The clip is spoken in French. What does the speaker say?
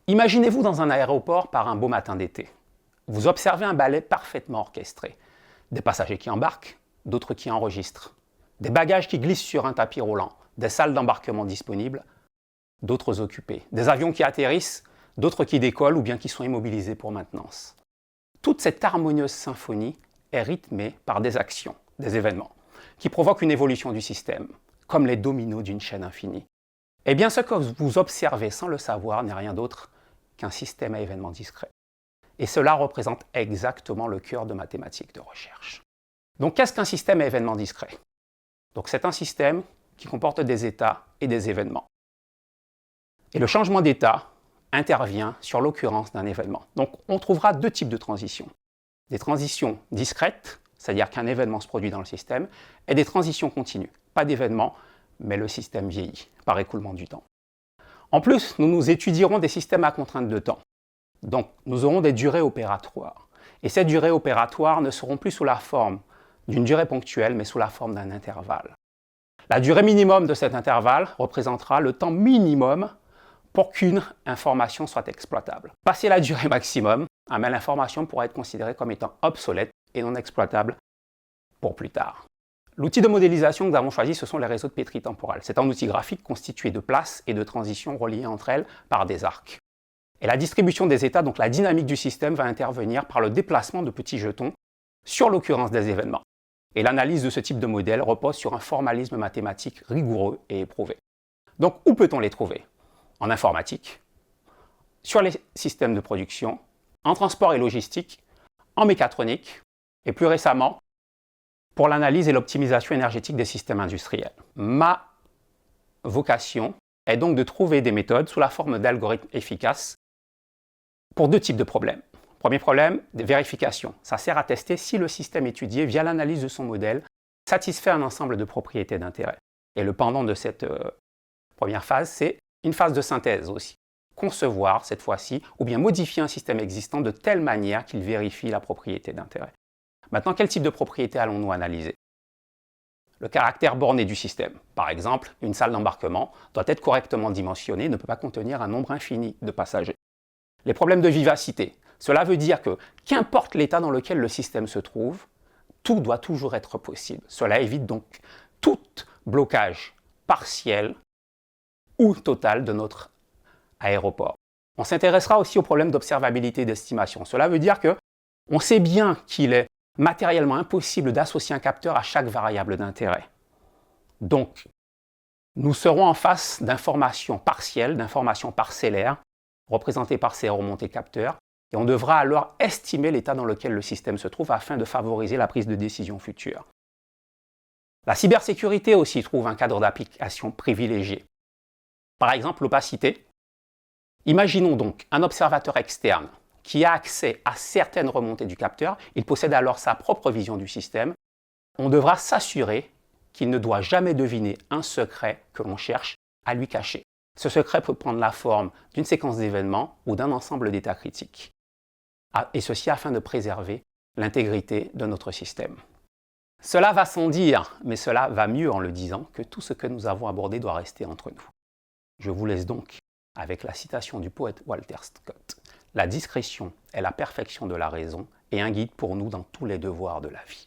Imaginez-vous dans un aéroport par un beau matin d'été. Vous observez un ballet parfaitement orchestré. Des passagers qui embarquent, d'autres qui enregistrent. Des bagages qui glissent sur un tapis roulant. Des salles d'embarquement disponibles, d'autres occupées. Des avions qui atterrissent, d'autres qui décollent ou bien qui sont immobilisés pour maintenance. Toute cette harmonieuse symphonie est rythmée par des actions, des événements, qui provoquent une évolution du système, comme les dominos d'une chaîne infinie. Eh bien, ce que vous observez sans le savoir n'est rien d'autre qu'un système à événements discrets. Et cela représente exactement le cœur de mathématiques de recherche. Donc, qu'est-ce qu'un système à événements discrets? Donc, c'est un système qui comporte des états et des événements. Et le changement d'état intervient sur l'occurrence d'un événement. Donc, on trouvera deux types de transitions. Des transitions discrètes, c'est-à-dire qu'un événement se produit dans le système, et des transitions continues. Pas d'événement, mais le système vieillit par écoulement du temps. En plus, nous étudierons des systèmes à contrainte de temps. Donc, nous aurons des durées opératoires. Et ces durées opératoires ne seront plus sous la forme d'une durée ponctuelle, mais sous la forme d'un intervalle. La durée minimum de cet intervalle représentera le temps minimum pour qu'une information soit exploitable. Passé la durée maximum, l'information pourra être considérée comme étant obsolète et non exploitable pour plus tard. L'outil de modélisation que nous avons choisi, ce sont les réseaux de Petri temporels. C'est un outil graphique constitué de places et de transitions reliées entre elles par des arcs. Et la distribution des états, donc la dynamique du système, va intervenir par le déplacement de petits jetons sur l'occurrence des événements. Et l'analyse de ce type de modèle repose sur un formalisme mathématique rigoureux et éprouvé. Donc, où peut-on les trouver? En informatique, sur les systèmes de production, en transport et logistique, en mécatronique, et plus récemment, pour l'analyse et l'optimisation énergétique des systèmes industriels. Ma vocation est donc de trouver des méthodes sous la forme d'algorithmes efficaces pour deux types de problèmes. Premier problème, des vérifications. Ça sert à tester si le système étudié, via l'analyse de son modèle, satisfait un ensemble de propriétés d'intérêt. Et le pendant de cette première phase, c'est une phase de synthèse aussi. Concevoir, cette fois-ci, ou bien modifier un système existant de telle manière qu'il vérifie la propriété d'intérêt. Maintenant, quel type de propriété allons-nous analyser? Le caractère borné du système. Par exemple, une salle d'embarquement doit être correctement dimensionnée et ne peut pas contenir un nombre infini de passagers. Les problèmes de vivacité. Cela veut dire que, qu'importe l'état dans lequel le système se trouve, tout doit toujours être possible. Cela évite donc tout blocage partiel ou total de notre aéroport. On s'intéressera aussi aux problèmes d'observabilité et d'estimation. Cela veut dire qu'on sait bien qu'il est matériellement impossible d'associer un capteur à chaque variable d'intérêt. Donc, nous serons en face d'informations partielles, d'informations parcellaires, représentées par ces remontées capteurs, et on devra alors estimer l'état dans lequel le système se trouve afin de favoriser la prise de décision future. La cybersécurité aussi trouve un cadre d'application privilégié. Par exemple, l'opacité. Imaginons donc un observateur externe qui a accès à certaines remontées du capteur, il possède alors sa propre vision du système. On devra s'assurer qu'il ne doit jamais deviner un secret que l'on cherche à lui cacher. Ce secret peut prendre la forme d'une séquence d'événements ou d'un ensemble d'états critiques. Et ceci afin de préserver l'intégrité de notre système. Cela va sans dire, mais cela va mieux en le disant, que tout ce que nous avons abordé doit rester entre nous. Je vous laisse donc avec la citation du poète Walter Scott. La discrétion est la perfection de la raison et un guide pour nous dans tous les devoirs de la vie.